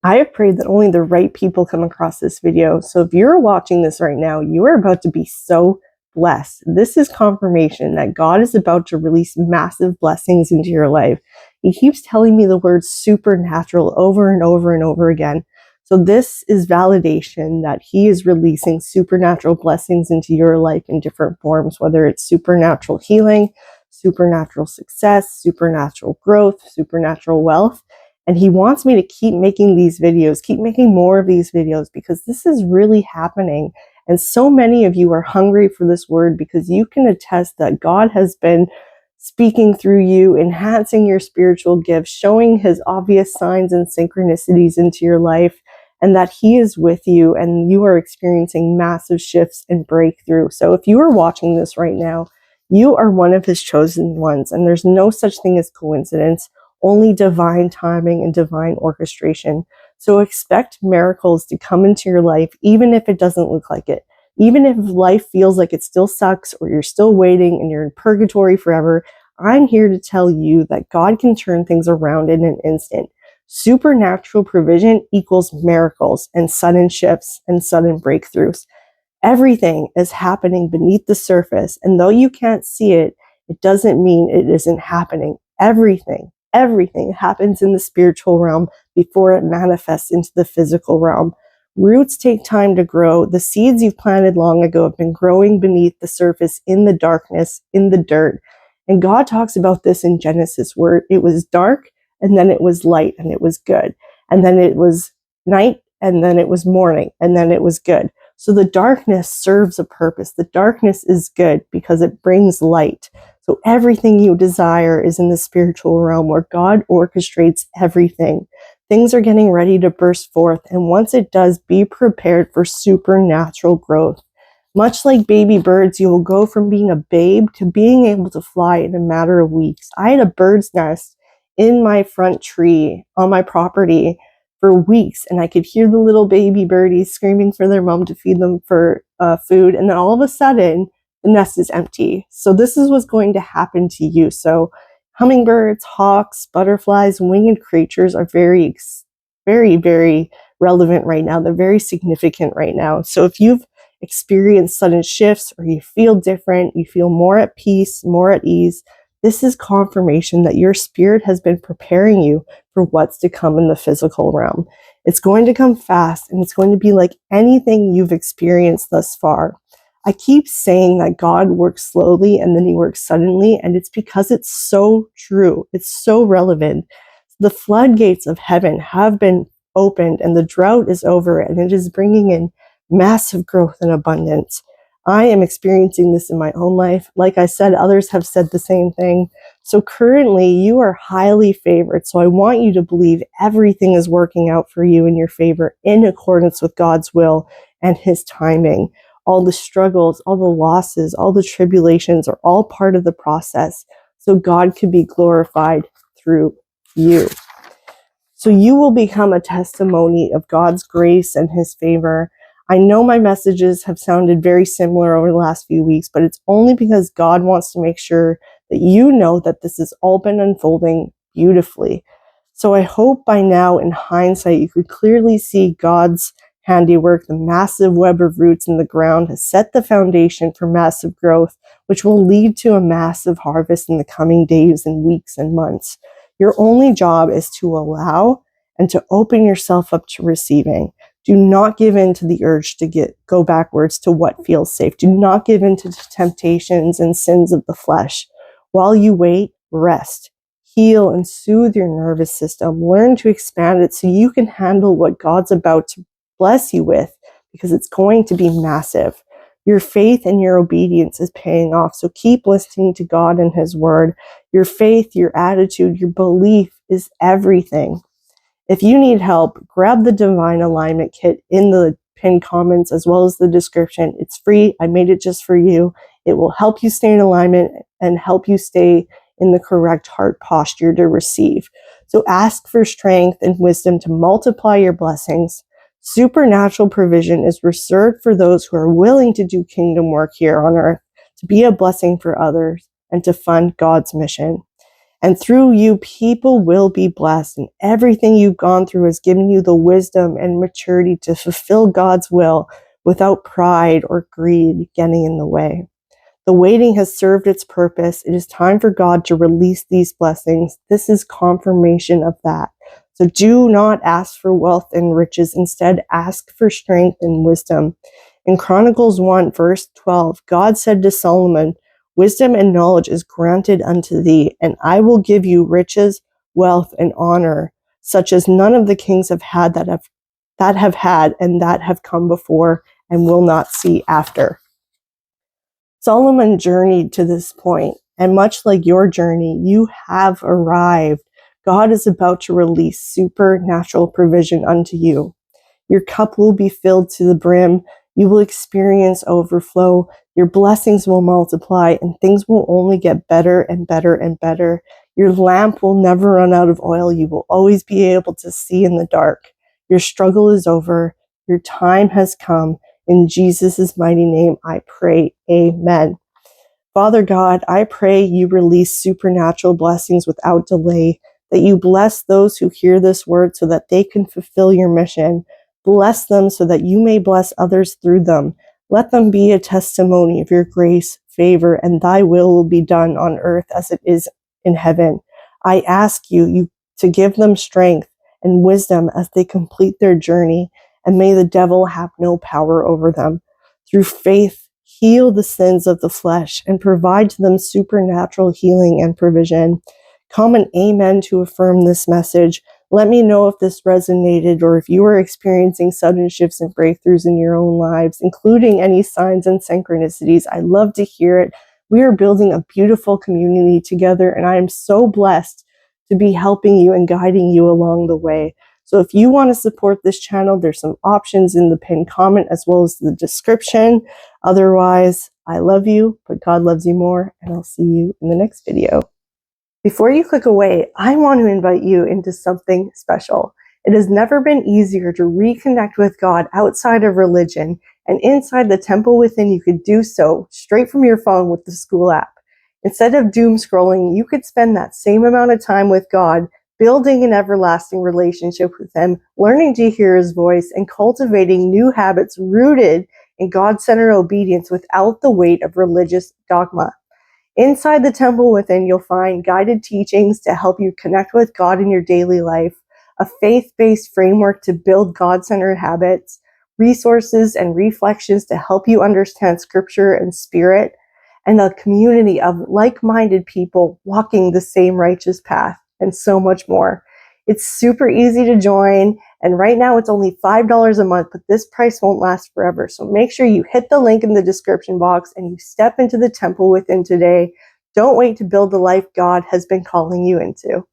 I have prayed that only the right people come across this video. So if you're watching this right now, you are about to be so blessed. This is confirmation that God is about to release massive blessings into your life. He keeps telling me the word supernatural over and over and over again. So this is validation that he is releasing supernatural blessings into your life in different forms, whether it's supernatural healing, supernatural success, supernatural growth, supernatural wealth. And he wants me to keep making these videos, keep making more of these videos, because this is really happening. And so many of you are hungry for this word because you can attest that God has been speaking through you, enhancing your spiritual gifts, showing his obvious signs and synchronicities into your life, and that he is with you and you are experiencing massive shifts and breakthrough. So if you are watching this right now, you are one of his chosen ones, and there's no such thing as coincidence. Only divine timing and divine orchestration. So expect miracles to come into your life, even if it doesn't look like it. Even if life feels like it still sucks, or you're still waiting and you're in purgatory forever, I'm here to tell you that God can turn things around in an instant. Supernatural provision equals miracles and sudden shifts and sudden breakthroughs. Everything is happening beneath the surface, and though you can't see it, it doesn't mean it isn't happening. Everything happens in the spiritual realm before it manifests into the physical realm. Roots take time to grow. The seeds you've planted long ago have been growing beneath the surface in the darkness, in the dirt. And God talks about this in Genesis, where it was dark and then it was light and it was good. And then it was night and then it was morning and then it was good. So the darkness serves a purpose. The darkness is good because it brings light. So everything you desire is in the spiritual realm where God orchestrates everything. Things are getting ready to burst forth. And once it does, be prepared for supernatural growth. Much like baby birds, you will go from being a babe to being able to fly in a matter of weeks. I had a bird's nest in my front tree on my property for weeks, and I could hear the little baby birdies screaming for their mom to feed them for food. And then all of a sudden, the nest is empty. So this is what's going to happen to you. So hummingbirds, hawks, butterflies, winged creatures are very, very relevant right now. They're very significant right now. So if you've experienced sudden shifts, or you feel different, you feel more at peace, more at ease, this is confirmation that your spirit has been preparing you for what's to come in the physical realm. It's going to come fast, and it's going to be like anything you've experienced thus far. I keep saying that God works slowly and then he works suddenly, and it's because it's so true. It's so relevant. The floodgates of heaven have been opened, and the drought is over, and it is bringing in massive growth and abundance. I am experiencing this in my own life. Like I said, others have said the same thing. So currently you are highly favored. So I want you to believe everything is working out for you in your favor in accordance with God's will and his timing. All the struggles, all the losses, all the tribulations are all part of the process. So God could be glorified through you. So you will become a testimony of God's grace and his favor. I know my messages have sounded very similar over the last few weeks, but it's only because God wants to make sure that you know that this has all been unfolding beautifully. So I hope by now, in hindsight, you could clearly see God's handiwork. The massive web of roots in the ground has set the foundation for massive growth, which will lead to a massive harvest in the coming days and weeks and months. Your only job is to allow and to open yourself up to receiving. Do not give in to the urge to go backwards to what feels safe. Do not give in to temptations and sins of the flesh. While you wait, rest, heal, and soothe your nervous system. Learn to expand it so you can handle what God's about to bless you with, because it's going to be massive. Your faith and your obedience is paying off. So keep listening to God and his word. Your faith, your attitude, your belief is everything. If you need help, grab the Divine Alignment Kit in the pinned comments as well as the description. It's free. I made it just for you. It will help you stay in alignment and help you stay in the correct heart posture to receive. So ask for strength and wisdom to multiply your blessings. Supernatural provision is reserved for those who are willing to do kingdom work here on earth, to be a blessing for others, and to fund God's mission. And through you, people will be blessed. And everything you've gone through has given you the wisdom and maturity to fulfill God's will without pride or greed getting in the way. The waiting has served its purpose. It is time for God to release these blessings. This is confirmation of that. So do not ask for wealth and riches. Instead, ask for strength and wisdom. In Chronicles 1, verse 12, God said to Solomon, "Wisdom and knowledge is granted unto thee, and I will give you riches, wealth, and honor, such as none of the kings have had that have had and that have come before and will not see after." Solomon journeyed to this point, and much like your journey, you have arrived. God is about to release supernatural provision unto you. Your cup will be filled to the brim. You will experience overflow. Your blessings will multiply, and things will only get better and better and better. Your lamp will never run out of oil. You will always be able to see in the dark. Your struggle is over. Your time has come. In Jesus' mighty name, I pray. Amen. Father God, I pray you release supernatural blessings without delay, that you bless those who hear this word so that they can fulfill your mission. Bless them so that you may bless others through them. Let them be a testimony of your grace, favor, and thy will be done on earth as it is in heaven. I ask you to give them strength and wisdom as they complete their journey, and may the devil have no power over them. Through faith, heal the sins of the flesh and provide to them supernatural healing and provision. Comment amen to affirm this message. Let me know if this resonated or if you are experiencing sudden shifts and breakthroughs in your own lives, including any signs and synchronicities. I'd love to hear it. We are building a beautiful community together, and I am so blessed to be helping you and guiding you along the way. So if you want to support this channel, there's some options in the pinned comment as well as the description. Otherwise, I love you, but God loves you more, and I'll see you in the next video. Before you click away, I want to invite you into something special. It has never been easier to reconnect with God outside of religion, and inside the temple within, you could do so straight from your phone with the school app. Instead of doom scrolling, you could spend that same amount of time with God, building an everlasting relationship with Him, learning to hear His voice, and cultivating new habits rooted in God-centered obedience without the weight of religious dogma. Inside the temple within, you'll find guided teachings to help you connect with God in your daily life, a faith-based framework to build God-centered habits, resources and reflections to help you understand Scripture and Spirit, and a community of like-minded people walking the same righteous path, and so much more. It's super easy to join, and right now it's only $5 a month, but this price won't last forever. So make sure you hit the link in the description box and you step into the temple within today. Don't wait to build the life God has been calling you into.